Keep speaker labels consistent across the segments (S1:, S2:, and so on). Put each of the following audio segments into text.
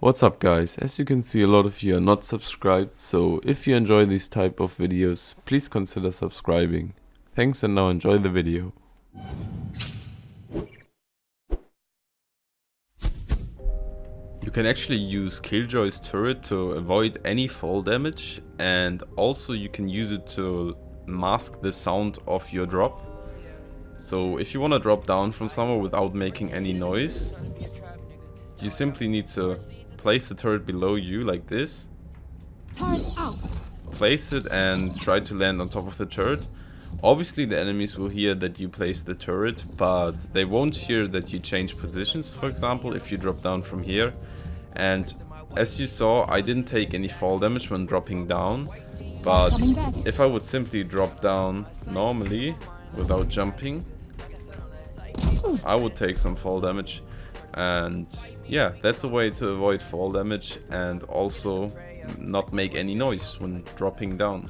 S1: What's up guys, as you can see a lot of you are not subscribed, so if you enjoy these type of videos, please consider subscribing. Thanks and now enjoy the video. You can actually use Killjoy's turret to avoid any fall damage, and also you can use it to mask the sound of your drop. So if you want to drop down from somewhere without making any noise, you simply need to place the turret below you like this. Place it and try to land on top of the turret. Obviously the enemies will hear that you place the turret, but they won't hear that you change positions, for example, if you drop down from here. And as you saw, I didn't take any fall damage when dropping down, but if I would simply drop down normally without jumping, I would take some fall damage. And yeah, that's a way to avoid fall damage and also not make any noise when dropping down.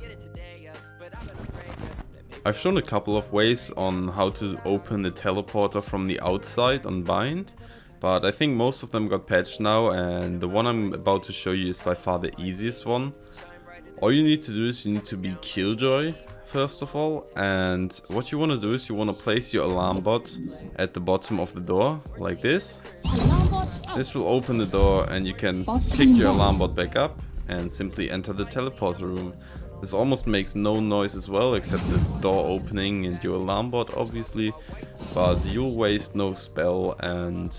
S1: I've shown a couple of ways on how to open the teleporter from the outside on bind, but I think most of them got patched now, and the one I'm about to show you is by far the easiest one. All you need to do is you need to be Killjoy first of all, and what you want to do is you want to place your alarm bot at the bottom of the door like this. This will open the door and you can pick your alarm bot back up and simply enter the teleporter room. This almost makes no noise as well, except the door opening and your alarm bot obviously, but you'll waste no spell, and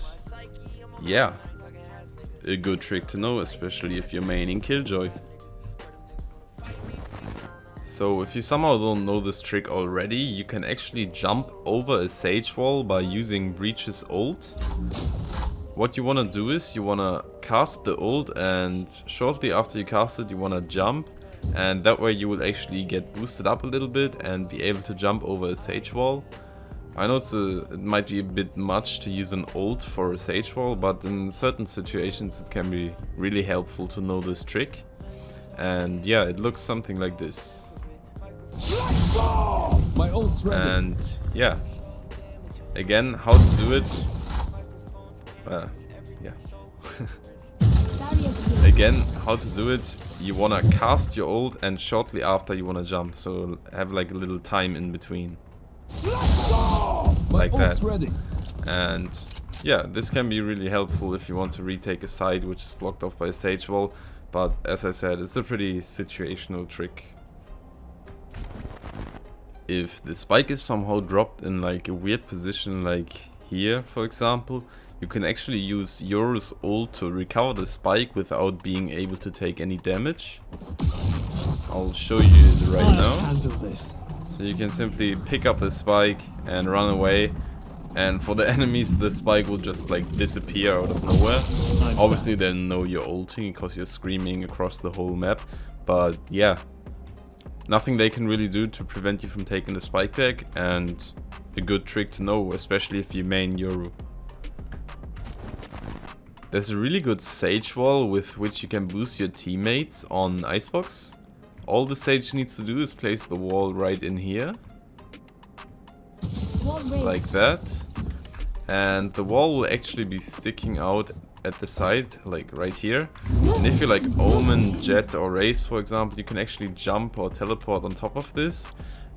S1: yeah, a good trick to know, especially if you're maining Killjoy. So if you somehow don't know this trick already, you can actually jump over a sage wall by using Breach's ult. What you want to do is you want to cast the ult, and shortly after you cast it you want to jump, and that way you will actually get boosted up a little bit and be able to jump over a sage wall. I know it might be a bit much to use an ult for a sage wall, but in certain situations it can be really helpful to know this trick. And yeah, it looks something like this.
S2: My ult's ready.
S1: And yeah, again, how to do it. Yeah. Again, how to do it. You wanna cast your ult and shortly after you wanna jump, so have like a little time in between, like that.
S2: Ready.
S1: And yeah, this can be really helpful if you want to retake a side which is blocked off by a sage wall, but as I said, it's a pretty situational trick. If the spike is somehow dropped in like a weird position, like here for example, you can actually use Yoru's ult to recover the spike without being able to take any damage. I'll show you it right now. So you can simply pick up the spike and run away, and for the enemies the spike will just like disappear out of nowhere. Obviously they know you're ulting because you're screaming across the whole map, but yeah, nothing they can really do to prevent you from taking the spike back, and a good trick to know, especially if you main Yoru. There's a really good sage wall with which you can boost your teammates on Icebox. All the sage needs to do is place the wall right in here, like that, and the wall will actually be sticking out at the side, like right here. And if you like Omen, Jet or Raze for example, you can actually jump or teleport on top of this,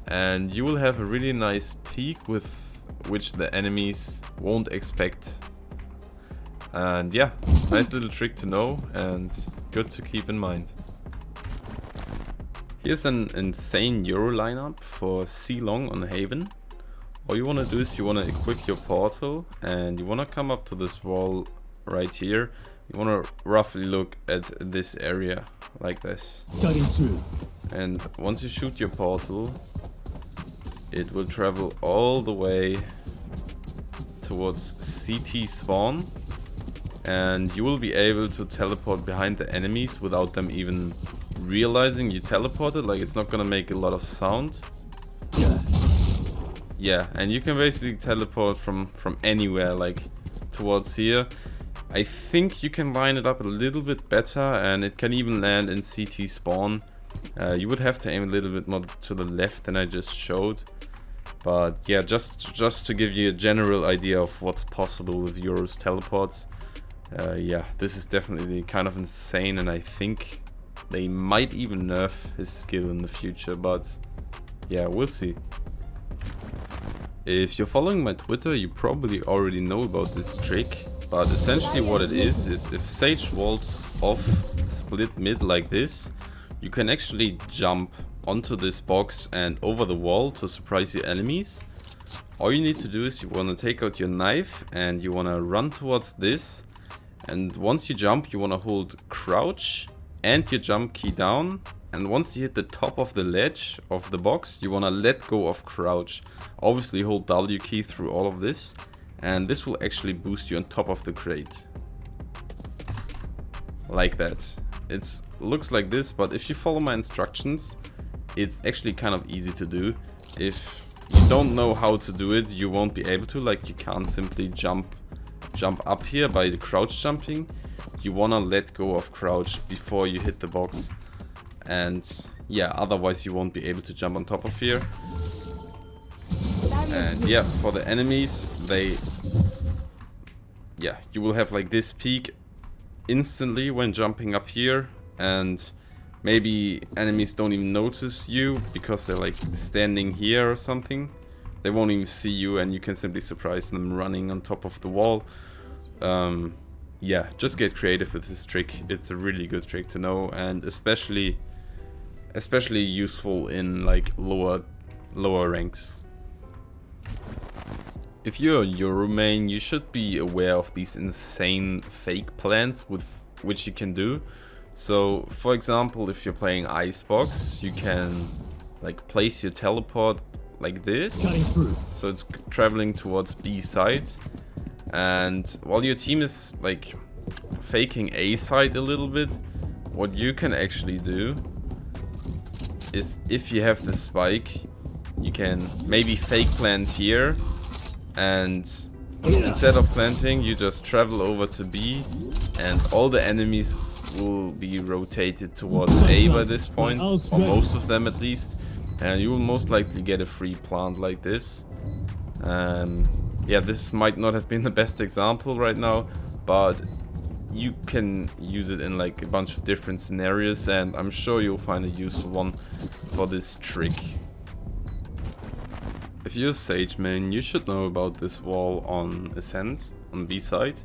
S1: and you will have a really nice peek with which the enemies won't expect. And yeah, nice little trick to know and good to keep in mind. Here's an insane Euro lineup for C-Long on Haven. All you want to do is you want to equip your portal and you want to come up to this wall right here. You want to roughly look at this area like this. And once you shoot your portal, it will travel all the way towards CT spawn, and you will be able to teleport behind the enemies without them even realizing you teleported. Like, it's not gonna make a lot of sound. Yeah, and you can basically teleport from anywhere, like towards here. I think you can line it up a little bit better, and it can even land in CT spawn. You would have to aim a little bit more to the left than I just showed. But yeah, just to give you a general idea of what's possible with Yoru's teleports. Yeah, this is definitely kind of insane, and I think they might even nerf his skill in the future, but yeah, we'll see. If you're following my Twitter, you probably already know about this trick, but essentially what it is if Sage walls off split mid like this, you can actually jump onto this box and over the wall to surprise your enemies. All you need to do is you want to take out your knife and you want to run towards this, and once you jump you want to hold crouch and your jump key down, and once you hit the top of the ledge of the box you want to let go of crouch. Obviously hold W key through all of this, and this will actually boost you on top of the crate. Like that. It looks like this, but if you follow my instructions, it's actually kind of easy to do. If you don't know how to do it, you won't be able to, like you can't simply jump up here by the crouch jumping. You wanna let go of crouch before you hit the box, and yeah, otherwise you won't be able to jump on top of here. And yeah, for the enemies, you will have like this peak instantly when jumping up here, and maybe enemies don't even notice you because they're like standing here or something. They won't even see you, and you can simply surprise them running on top of the wall. Yeah, just get creative with this trick. It's a really good trick to know, and especially useful in like lower ranks. If you're a Euro main, you should be aware of these insane fake plans with which you can do. So for example, if you're playing Icebox, you can like place your teleport like this, so it's traveling towards B side, and while your team is like faking A side a little bit, what you can actually do is, if you have the spike, you can maybe fake plant here, and instead of planting you just travel over to B, and all the enemies will be rotated towards A by this point, or most of them at least, and you will most likely get a free plant like this. Yeah, this might not have been the best example right now, but you can use it in like a bunch of different scenarios, and I'm sure you'll find a useful one for this trick. If you're a Sage main, you should know about this wall on Ascent, on B side.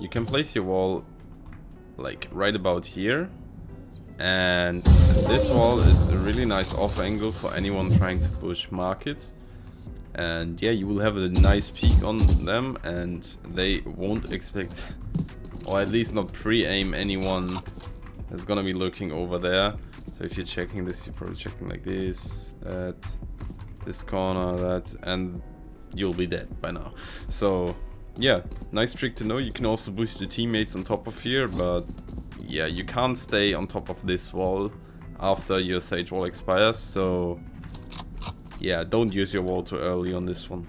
S1: You can place your wall like right about here, and this wall is a really nice off angle for anyone trying to push market. And yeah, you will have a nice peek on them, and they won't expect, or at least not pre-aim, anyone that's gonna be looking over there. So if you're checking this, you're probably checking like this, that, this corner, that, and you'll be dead by now. So yeah, nice trick to know. You can also boost your teammates on top of here, but yeah, you can't stay on top of this wall after your Sage wall expires, so yeah, don't use your wall too early on this one.